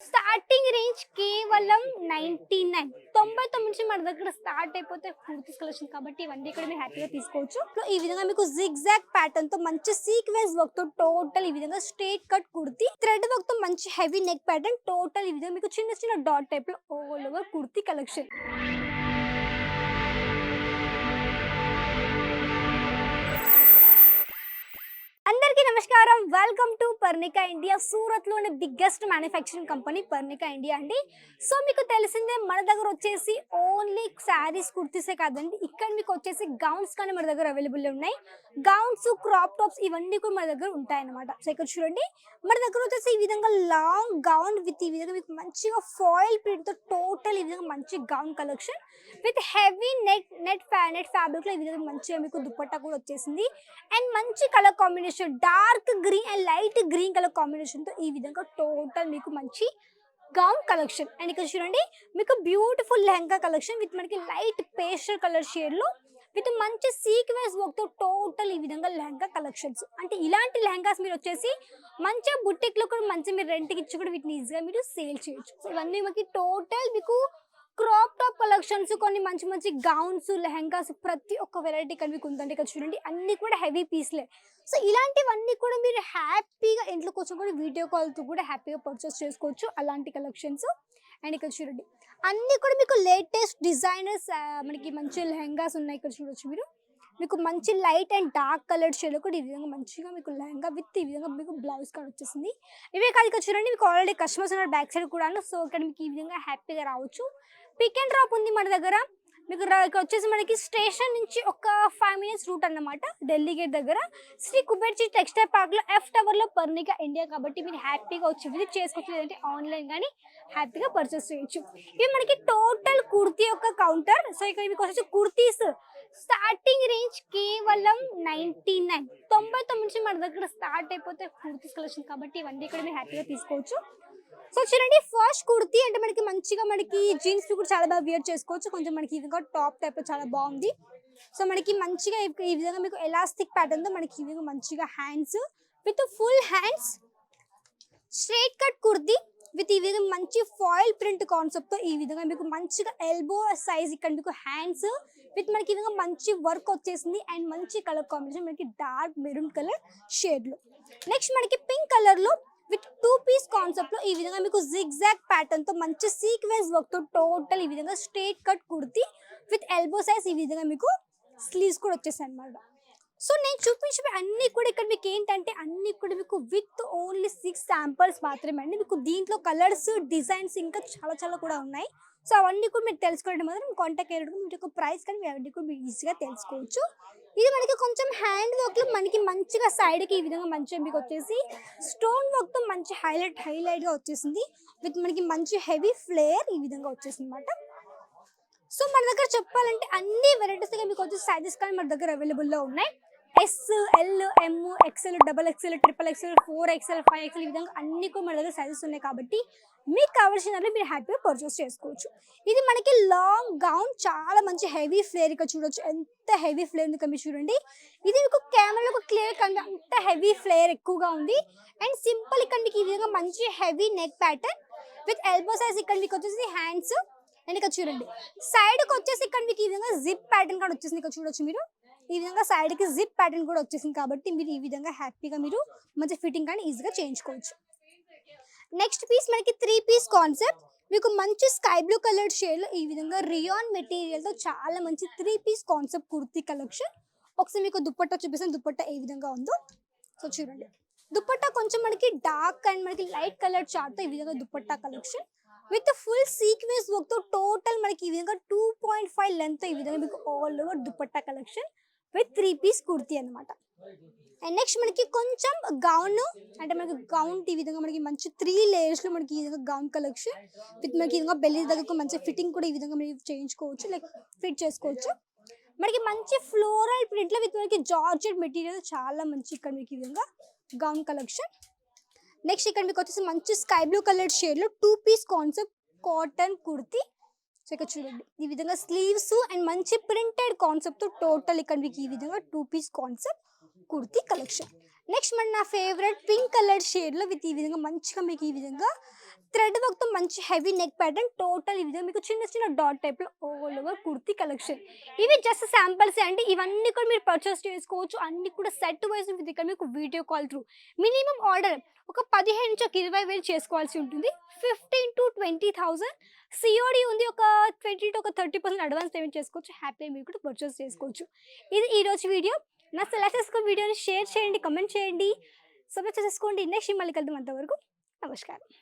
Starting range కేవలం 99 నుంచి మన దగ్గర స్టార్ట్ అయిపోతే కుర్తీస్ కలెక్షన్ కాబట్టి ఇవన్నీ కూడా మీరు హ్యాపీగా తీసుకోవచ్చు. సో ఈ విధంగా మీకు జిగ్జాగ్ ప్యాటర్న్ తో మంచి సీక్వెన్స్ వర్క్ తో టోటల్ ఈ విధంగా straight cut kurti, thread work తో మంచి హెవీ నెక్ ప్యాటర్న్, టోటల్ ఈ విధంగా మీకు చిన్న చిన్న డాట్ టైప్ లో ఆల్ ఓవర్ కుర్తీ కలెక్షన్. అందరికీ నమస్కారం, welcome to Parnika India. Surat లోని biggest manufacturing company Parnika India అండి. సో మీకు తెలిసిందే మన దగ్గర వచ్చేసి ఓన్లీ శారీస్ కుర్తీసే కాదండి, ఇక్కడ మీకు వచ్చేసి గౌన్స్ కానీ మన దగ్గర అవైలబుల్ ఉన్నాయి. గౌన్స్, క్రాప్ టాప్స్ ఇవన్నీ కూడా మన దగ్గర ఉంటాయన్నమాట. సో ఇక్కడ చూడండి, మన దగ్గర వచ్చేసి ఈ విధంగా లాంగ్ గౌన్ విత్ ఈ విధంగా మీకు మంచిగా ఫాయిల్ ప్రింట్ తో టోటల్ ఈ విధంగా మంచి gown collection with heavy net fabric లో ఈ విధంగా మంచిగా మీకు దుపట్టా కూడా వచ్చేసింది. అండ్ మంచి colour combination dark green and light green colour combination తో ఈ విధంగా టోటల్ మీకు మంచి గౌన్ కలెక్షన్. అండ్ ఇక్కడ చూడండి, మీకు బ్యూటిఫుల్ లెహంగా కలెక్షన్ విత్ మనకి లైట్ పేస్టల్ కలర్ షేడ్ లో విత్ మంచి సీక్వెన్స్ వర్క్ తో టోటల్ ఈ విధంగా లెహంగా కలెక్షన్స్. అంటే ఇలాంటి లెహంగాస్ మీరు వచ్చేసి మంచిగా బుట్టిక్ లో కూడా మంచి మీరు రెంట్కి ఇచ్చి కూడా వీటిని ఈజీగా మీరు సేల్ చేయొచ్చు. సో ఇవన్నీ మనకి టోటల్ మీకు క్రాప్ టాప్ కలెక్షన్స్, కొన్ని మంచి మంచి గౌన్స్, లెహంగాస్, ప్రతి ఒక్క వెరైటీ ఇక్కడ మీకు ఉందండి. ఇక్కడ చూడండి, అన్ని కూడా హెవీ పీస్లే. సో ఇలాంటివన్నీ కూడా మీరు హ్యాపీగా ఇంట్లో కూర్చొని కూడా వీడియో కాల్తో కూడా హ్యాపీగా పర్చేస్ చేసుకోవచ్చు అలాంటి కలెక్షన్స్. అండ్ ఇక్కడ చూడండి, అన్నీ కూడా మీకు లేటెస్ట్ డిజైనర్స్ మనకి మంచి లెహంగాస్ ఉన్నాయి. ఇక్కడ చూడొచ్చు మీరు, మీకు మంచి light and dark colour shade కూడా ఈ విధంగా మంచిగా మీకు లెహంగా విత్ ఈ విధంగా మీకు బ్లౌజ్ కూడా వచ్చేసింది. ఇవే కాదు, ఇక్కడ చూడండి మీకు ఆల్రెడీ కస్టమర్స్ ఉన్నారు బ్యాక్ సైడ్ కూడా. సో ఇక్కడ మీకు ఈ విధంగా హ్యాపీగా రావచ్చు. పిక్ అండ్ డ్రాప్ ఉంది మన దగ్గర. మీకు ఇక్కడ వచ్చేసి మనకి స్టేషన్ నుంచి ఒక 5 minutes రూట్ అన్నమాట, ఢిల్లీ గేట్ దగ్గర శ్రీ కుబేర్జీ టెక్స్టైల్ పార్క్ లో F Tower లో పర్ణికా ఇండియా. కాబట్టి మీరు హ్యాపీగా వచ్చి విజిట్ చేసుకోవచ్చు, లేదంటే ఆన్లైన్ కానీ హ్యాపీగా పర్చేస్ చేయొచ్చు. ఇది మనకి టోటల్ కుర్తీ యొక్క కౌంటర్. సో ఇక్కడ మీకు వచ్చేసి కుర్తీస్ స్టార్టింగ్ రేంజ్ కేవలం 99 నుంచి మన దగ్గర స్టార్ట్ అయిపోతే కుర్తీస్ కలెక్షన్ కాబట్టి ఇవన్నీ ఇక్కడ మీరు హ్యాపీగా తీసుకోవచ్చు. సో చూడండి, ఫస్ట్ కుర్తీ అంటే మనకి మంచిగా మనకి జీన్స్ కూడా చాలా బాగా వేర్ చేసుకోవచ్చు. కొంచెం మనకి ఈ విధంగా టాప్ టైప్ చాలా బాగుంది. సో మనకి మంచిగా ఈ విధంగా మీకు ఎలాస్టిక్ ప్యాటర్న్ తో మనకి ఈ విధంగా మంచిగా hands with full hands straight cut kurti with ఈ విధంగా మంచి ఫాయిల్ ప్రింట్ కాన్సెప్ట్ తో ఈ విధంగా మీకు మంచిగా ఎల్బో సైజ్ ఇక్కడ మీకు హ్యాండ్స్ విత్ మనకి ఈ విధంగా మంచి వర్క్ వచ్చేసింది. అండ్ మంచి కలర్ కాంబినేషన్ మనకి డార్క్ మెరూన్ కలర్ షేడ్ లో. నెక్స్ట్ మనకి పింక్ కలర్ లో విత్ 2-piece కాన్సెప్ట్ లో ఈ విధంగా మీకు జిగ్జాగ్ ప్యాటర్న్ తో మంచి సీక్వెన్స్ వర్క్ తో టోటల్ ఈ విధంగా straight cut kurti with elbow size ఈ విధంగా మీకు స్లీవ్స్ కూడా వచ్చేసాయి అన్నమాట. సో నేను చూపించే అన్ని కూడా ఇక్కడ మీకు ఏంటంటే అన్ని కూడా మీకు విత్ ఓన్లీ 6 శాంపుల్స్ మాత్రమే అండి. మీకు దీంట్లో కలర్స్, డిజైన్స్ ఇంకా చాలా చాలా కూడా ఉన్నాయి. సో అవన్నీ కూడా మీరు తెలుసుకోవడం మాత్రం కాంటాక్ట్ అయ్యేటప్పుడు మీకు ఒక ప్రైస్ కానీ అవన్నీ కూడా మీరు ఈజీగా తెలుసుకోవచ్చు. ఇది మనకి కొంచెం హ్యాండ్ వర్క్ లో మనకి మంచిగా సైడ్ కి ఈ విధంగా మంచిగా మీకు వచ్చేసి స్టోన్ వర్క్ తో మంచి హైలైట్ గా వచ్చేసింది విత్ మనకి మంచి హెవీ ఫ్లేర్ ఈ విధంగా వచ్చేసింది అనమాట. సో మన దగ్గర చెప్పాలంటే అన్ని వెరైటీస్ మీకు వచ్చే సైజెస్ కానీ మన దగ్గర అవైలబుల్ లో ఉన్నాయి. S, L, M, XL, XXL, XXL, 4XL, 5XL ఈ విధంగా అన్ని కూడా మన దగ్గర సైజెస్ ఉన్నాయి. కాబట్టి మీకు కావాల్సిన మీరు హ్యాపీగా పర్చేస్ చేసుకోవచ్చు. ఇది మనకి లాంగ్ గౌన్, చాలా మంచి హెవీ ఫ్లేర్. ఇక్కడ చూడొచ్చు ఎంత హెవీ ఫ్లేర్ ఉంది కదా, మీరు చూడండి. ఇది మీకు కెమెరాలో క్లియర్ కానీ అంత హెవీ ఫ్లేర్ ఎక్కువగా ఉంది. అండ్ సింపుల్ ఇక్కడ మీకు ఈ విధంగా మంచి heavy neck pattern with elbow size ఇక్కడ మీకు వచ్చేసి హ్యాండ్స్. అండ్ ఇక్కడ చూడండి, సైడ్ కి వచ్చేసి ఇక్కడ మీకు ఈ విధంగా జిప్ ప్యాటర్న్ కూడా వచ్చేసింది. ఇక్కడ చూడొచ్చు మీరు, ఈ విధంగా సైడ్ కి జిప్ ప్యాటర్న్ కూడా వచ్చేసింది. కాబట్టి మీరు ఈ విధంగా హ్యాపీగా మీరు మంచి ఫిట్టింగ్ కానీ ఈజీగా చేయించుకోవచ్చు. నెక్స్ట్ పీస్ మనకి 3-piece కాన్సెప్ట్, మీకు మంచి స్కై బ్లూ కలర్ షేడ్ లో ఈ విధంగా రియాన్ మెటీరియల్ తో చాలా మంచి 3-piece కాన్సెప్ట్ కుర్తీ కలెక్షన్. ఒకసారి మీకు దుపట్టా చూపిస్తాను, దుపట్టా ఏ విధంగా ఉందో. సో చూడండి, దుపట్టా కొంచెం మనకి డార్క్ అండ్ మనకి లైట్ కలర్ చార్ట్ తో ఈ విధంగా dupatta collection with full sequence work తో టోటల్ మనకి ఈ విధంగా 2.5 లెంత్ ఈ విధంగా మీకు all over dupatta collection with 3-piece kurti అన్నమాట. అండ్ నెక్స్ట్ మనకి కొంచెం గౌన్, అంటే మనకి గౌన్ ఈ విధంగా మనకి మంచి 3 layers లో మనకి ఈ విధంగా గౌన్ కలెక్షన్ విత్ మనకి ఈ విధంగా బెల్లీ దగ్గరకు మంచి ఫిట్టింగ్ కూడా ఈ విధంగా మీరు చేయించుకోవచ్చు, లైక్ ఫిట్ చేసుకోవచ్చు. మనకి మంచి ఫ్లోరల్ ప్రింట్ లో విత్ మనకి జార్జెట్ మెటీరియల్ చాలా మంచి ఇక్కడ మీకు ఈ విధంగా గౌన్ కలెక్షన్. నెక్స్ట్ ఇక్కడ మీకు వచ్చేసి మంచి స్కై బ్లూ కలర్ షేడ్ లో 2-piece concept cotton kurti. So ఇక్కడ చూడండి, ఈ విధంగా స్లీవ్స్ అండ్ మంచి ప్రింటెడ్ కాన్సెప్ట్ తో టోటల్ ఇక్కడ మీకు ఈ విధంగా 2-piece concept kurti collection. Next మన నా ఫేవరెట్ పింక్ కలర్ షేడ్ లో విత్ ఈ విధంగా మంచిగా మీకు ఈ విధంగా థ్రెడ్ వర్క్తో మంచి హెవీ నెక్ ప్యాటర్న్ టోటల్ ఇది మీకు చిన్న చిన్న డాట్ టైప్లో ఆల్ ఓవర్ కుర్తీ కలెక్షన్. ఇవి జస్ట్ శాంపిల్సే అండి. ఇవన్నీ కూడా మీరు పర్చేస్ చేసుకోవచ్చు. అన్ని కూడా సెట్ వైజ్ విత్ ఇక్కడ మీకు video call through. Minimum order ఒక 15,000-20,000 చేసుకోవాల్సి ఉంటుంది. 15,000-20,000 సిఓడి ఉంది. ఒక 20-30% అడ్వాన్స్ పేమెంట్ చేసుకోవచ్చు. హ్యాపీగా మీరు కూడా పర్చేస్ చేసుకోవచ్చు. ఇది ఈరోజు వీడియో. నా సెలెక్ట్ చేసుకున్న వీడియోని షేర్ చేయండి, కమెంట్ చేయండి, సబ్స్క్రైబ్ చేసుకోండి. నెక్స్ట్ మళ్ళీ కలుద్దాం. అంతవరకు నమస్కారం.